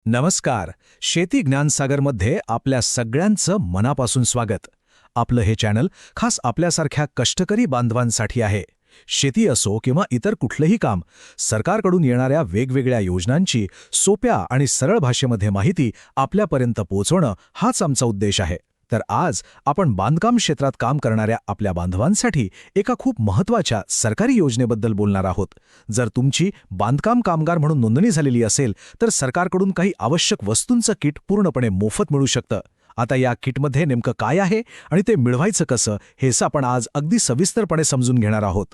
नमस्कार. शेती ज्ञानसागरमध्ये आपल्या सगळ्यांचं मनापासून स्वागत. आपलं हे चॅनल खास आपल्यासारख्या कष्टकरी बांधवांसाठी आहे. शेती असो किंवा इतर कुठलंही काम, सरकारकडून येणाऱ्या वेगवेगळ्या योजनांची सोप्या आणि सरळ भाषेमध्ये माहिती आपल्यापर्यंत पोहोचवणं हाच आमचा उद्देश आहे. तर आज आपण बांधकाम क्षेत्रात काम करणाऱ्या आपल्या बांधवांसाठी एका खूप महत्त्वाच्या सरकारी योजनेबद्दल बोलणार आहोत. जर तुमची बांधकाम कामगार म्हणून नोंदणी झालेली असेल तर सरकारकडून काही आवश्यक वस्तूंचं किट पूर्णपणे मोफत मिळू शकतं. आता या किटमध्ये नेमकं काय आहे आणि ते मिळवायचं कसं हेच आपण आज अगदी सविस्तरपणे समजून घेणार आहोत.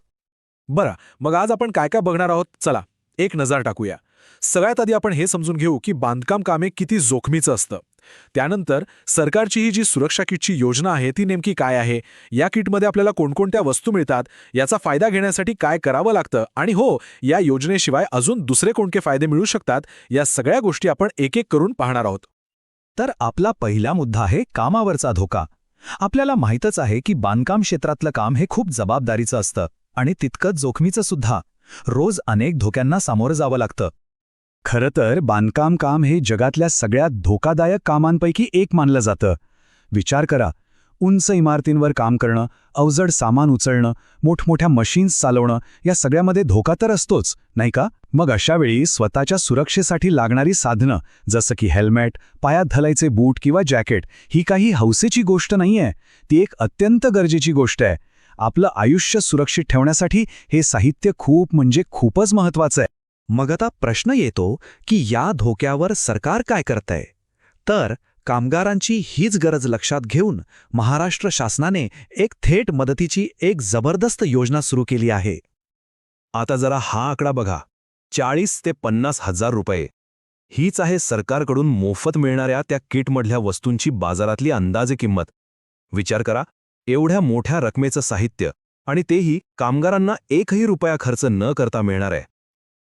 बरं, मग आज आपण काय काय बघणार आहोत, चला एक नजर टाकूया. सगळ्यात आधी आपण हे समजून घेऊ की बांधकाम कामे किती जोखमीचं असतं. त्यानंतर सरकारची ही जी सुरक्षा किटची योजना आहे ती नेमकी काय आहे, या किटमध्ये आपल्याला कोणकोणत्या वस्तू मिळतात, याचा फायदा घेण्यासाठी काय करावं लागतं, आणि हो, या योजनेशिवाय अजून दुसरे कोणते फायदे मिळू शकतात, या सगळ्या गोष्टी आपण एक एक करून पाहणार आहोत. तर आपला पहिला मुद्दा आहे कामावरचा धोका. आपल्याला माहीतच आहे की बांधकाम क्षेत्रातलं काम हे खूप जबाबदारीचं असतं आणि तितकंच जोखमीचं सुद्धा. रोज अनेक धोक्यांना सामोरं जावं लागतं. खरं तर बांधकाम काम हे जगातल्या सगळ्यात धोकादायक कामांपैकी एक मानलं जातं. विचार करा, उंच इमारतींवर काम करणं, अवजड सामान उचलणं, मोठमोठ्या मशीन्स चालवणं, या सगळ्यामध्ये धोका तर असतोच, नाही का? मग अशावेळी स्वतःच्या सुरक्षेसाठी लागणारी साधनं, जसं की हेल्मेट, पायात घालायचे बूट किंवा जॅकेट, ही काही हौसेची गोष्ट नाहीये, ती एक अत्यंत गरजेची गोष्ट आहे. आपलं आयुष्य सुरक्षित ठेवण्यासाठी हे साहित्य खूपच महत्त्वाचं आहे. मग आता प्रश्न येतो की या धोक्यावर सरकार काय करतंय? तर कामगारांची हीच गरज लक्षात घेऊन महाराष्ट्र शासनाने एक थेट मदतीची एक जबरदस्त योजना सुरू केली आहे. आता जरा हा आकडा बघा, 40 ते 50 हजार रुपये. हीच आहे सरकारकडून मोफत मिळणाऱ्या त्या किटमधल्या वस्तूंची बाजारातली अंदाजे किंमत. विचार करा, एवढ्या मोठ्या रकमेचं साहित्य, आणि तेही कामगारांना एकही रुपया खर्च न करता मिळणार आहे.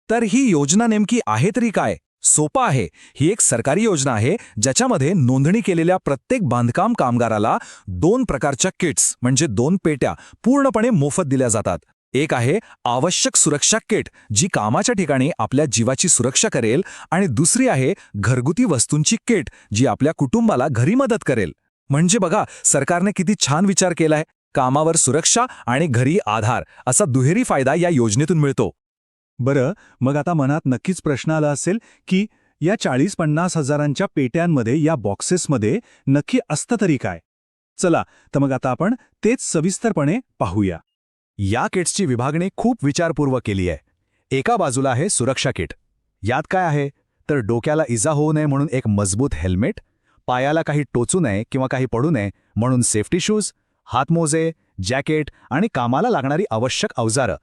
तर ही योजना नेमकी आहे तरी काय? सोपं आहे. ही एक सरकारी योजना आहे ज्याच्यामध्ये नोंदणी केलेल्या प्रत्येक बांधकाम कामगाराला 2 प्रकारच्या किट्स म्हणजे 2 पेट्या पूर्णपणे मोफत दिल्या जातात. एक आहे आवश्यक सुरक्षा किट, जी कामाच्या ठिकाणी आपल्या जीवाची सुरक्षा करेल, आणि दुसरी आहे घरगुती वस्तूंची किट, जी आपल्या कुटुंबाला घरी मदत करेल. म्हणजे बघा, सरकारने किती छान विचार केलाय. कामावर सुरक्षा आणि घरी आधार असा दुहेरी फायदा या योजनेतून मिळतो. बरं, मग आता मनात नक्कीच प्रश्न आला असेल की या 40-50 हजारांच्या पेट्यांमध्ये, या बॉक्सेसमध्ये नक्की असतं तरी काय? चला, तर मग आता आपण तेच सविस्तरपणे पाहूया. या किट्सची विभागणी खूप विचारपूर्वक केली आहे. एका बाजूला आहे सुरक्षा किट. यात काय आहे तर डोक्याला इजा होऊ नये म्हणून एक मजबूत हेल्मेट, पायाला काही टोचू नये किंवा काही पडू नये म्हणून सेफ्टी शूज, हातमोजे, जॅकेट आणि कामाला लागणारी आवश्यक अवजारं.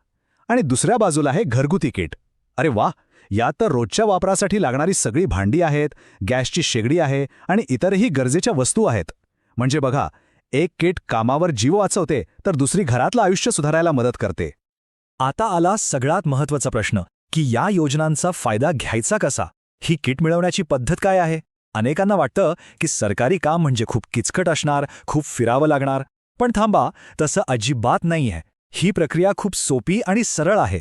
आणि दुसऱ्या बाजूला आहे घरगुती किट. अरे वाह, यात तर रोजच्या वापरासाठी लागणारी सगळी भांडी आहेत, गॅसची शेगडी आहे आणि इतरही गरजेच्या वस्तू आहेत. म्हणजे बघा, एक किट कामावर जीव वाचवते तर दुसरी घरातलं आयुष्य सुधारायला मदत करते. आता आला सगळ्यात महत्त्वाचा प्रश्न की या योजनांचा फायदा घ्यायचा कसा? ही किट मिळवण्याची पद्धत काय आहे? अनेकांना वाटतं की सरकारी काम म्हणजे खूप किचकट असणार, खूप फिरावं लागणार. पण थांबा, तसं अजिबात नाहीये. ही प्रक्रिया खूप सोपी आणि सरळ आहे.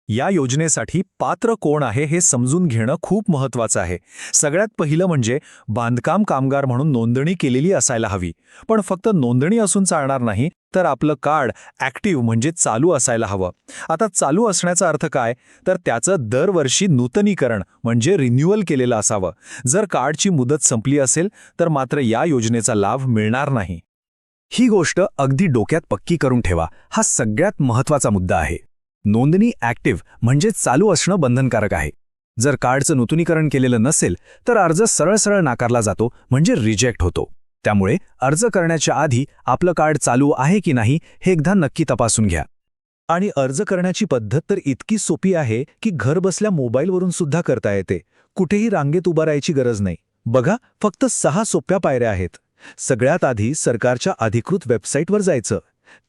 या योजनेसाठी पात्र कोण आहे हे समजून घेणं खूप महत्त्वाचं आहे. सगळ्यात पहिलं म्हणजे बांधकाम कामगार म्हणून नोंदणी केलेली असायला हवी. पण फक्त नोंदणी असून चालणार नाही, तर आपलं कार्ड ॲक्टिव्ह म्हणजे चालू असायला हवं. आता चालू असण्याचा अर्थ काय तर त्याचं दरवर्षी नूतनीकरण म्हणजे रिन्युअल केलेलं असावं. जर कार्डची मुदत संपली असेल तर मात्र या योजनेचा लाभ मिळणार नाही. ही गोष्ट अगदी डोक्यात पक्की करून ठेवा. हा सगळ्यात महत्त्वाचा मुद्दा आहे. नोंदणी ॲक्टिव्ह म्हणजे चालू असणं बंधनकारक आहे. जर कार्डचं नूतनीकरण केलेलं नसेल तर अर्ज सरळ नाकारला जातो, म्हणजे रिजेक्ट होतो. त्यामुळे अर्ज करण्याच्या आधी आपलं कार्ड चालू आहे की नाही हे एकदा नक्की तपासून घ्या. आणि अर्ज करण्याची पद्धत तर इतकी सोपी आहे की घर बसल्या मोबाईलवरून सुद्धा करता येते. कुठेही रांगेत उभा राहायची गरज नाही. बघा, फक्त 6 सोप्या पायऱ्या आहेत. सगळ्यात आधी सरकारच्या अधिकृत वेबसाईटवर जायचं.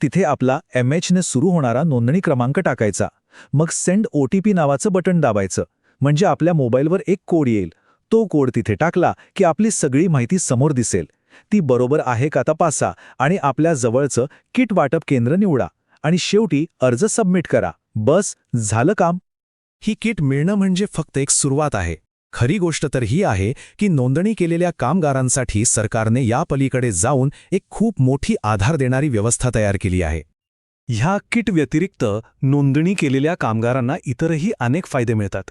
तिथे आपला MH ने सुरू होणारा नोंदणी क्रमांक टाकायचा. मग सेंड OTP नावाचं बटन दाबायचं. म्हणजे आपल्या मोबाईलवर एक कोड येईल. तो कोड तिथे टाकला की आपली सगळी माहिती समोर दिसेल. ती बरोबर आहे का तपासा आणि आपल्या जवळचं किट वाटप केंद्र निवडा. आणि शेवटी अर्ज सबमिट करा. बस, झालं काम. ही किट मिळणं म्हणजे फक्त एक सुरुवात आहे. खरी गोष्ट तर ही आहे की नोंदणी केलेल्या कामगारांसाठी सरकारने या पलीकडे जाऊन एक खूप मोठी आधार देणारी व्यवस्था तयार केली आहे. ह्या किट व्यतिरिक्त नोंदणी केलेल्या कामगारांना इतरही अनेक फायदे मिळतात.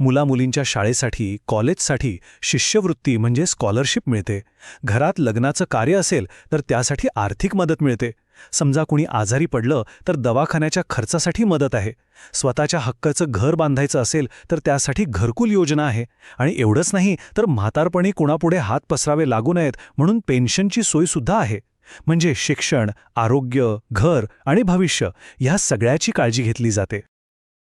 मुलामुलींच्या शाळेसाठी, कॉलेजसाठी शिष्यवृत्ती म्हणजे स्कॉलरशिप मिळते. घरात लग्नाचं कार्य असेल तर त्यासाठी आर्थिक मदत मिळते. समजा कुणी आजारी पडलं तर दवाखान्याच्या खर्चासाठी मदत आहे. स्वतःच्या हक्काचं घर बांधायचं असेल तर त्यासाठी घरकुल योजना आहे. आणि एवढंच नाही तर म्हातारपणी कुणापुढे हात पसरावे लागू नयेत म्हणून पेन्शनची सोयसुद्धा आहे. म्हणजे शिक्षण, आरोग्य, घर आणि भविष्य ह्या सगळ्याची काळजी घेतली जाते.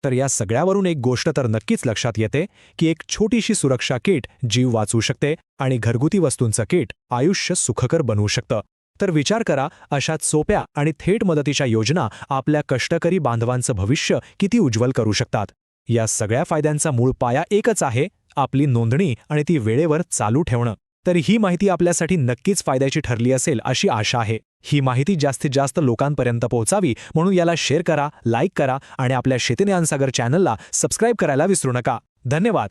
तर या सगळ्यावरून एक गोष्ट तर नक्कीच लक्षात येते की एक छोटीशी सुरक्षा किट जीव वाचवू शकते आणि घरगुती वस्तूंचं किट आयुष्य सुखकर बनवू शकतं. तर विचार करा, अशात सोप्या आणि थेट मदतीच्या योजना आपल्या कष्टकरी बांधवांचं भविष्य किती उज्ज्वल करू शकतात. या सगळ्या फायद्यांचा मूळ पाया एकच आहे, आपली नोंदणी आणि ती वेळेवर चालू ठेवणं. तर ही माहिती आपल्यासाठी नक्कीच फायद्याची ठरली असेल अशी आशा आहे. ही माहिती जास्तीत जास्त लोकांपर्यंत पोहोचावी म्हणून याला शेअर करा, लाईक करा आणि आपल्या शेती ज्ञानसागर चॅनलला सबस्क्राईब करायला विसरू नका. धन्यवाद.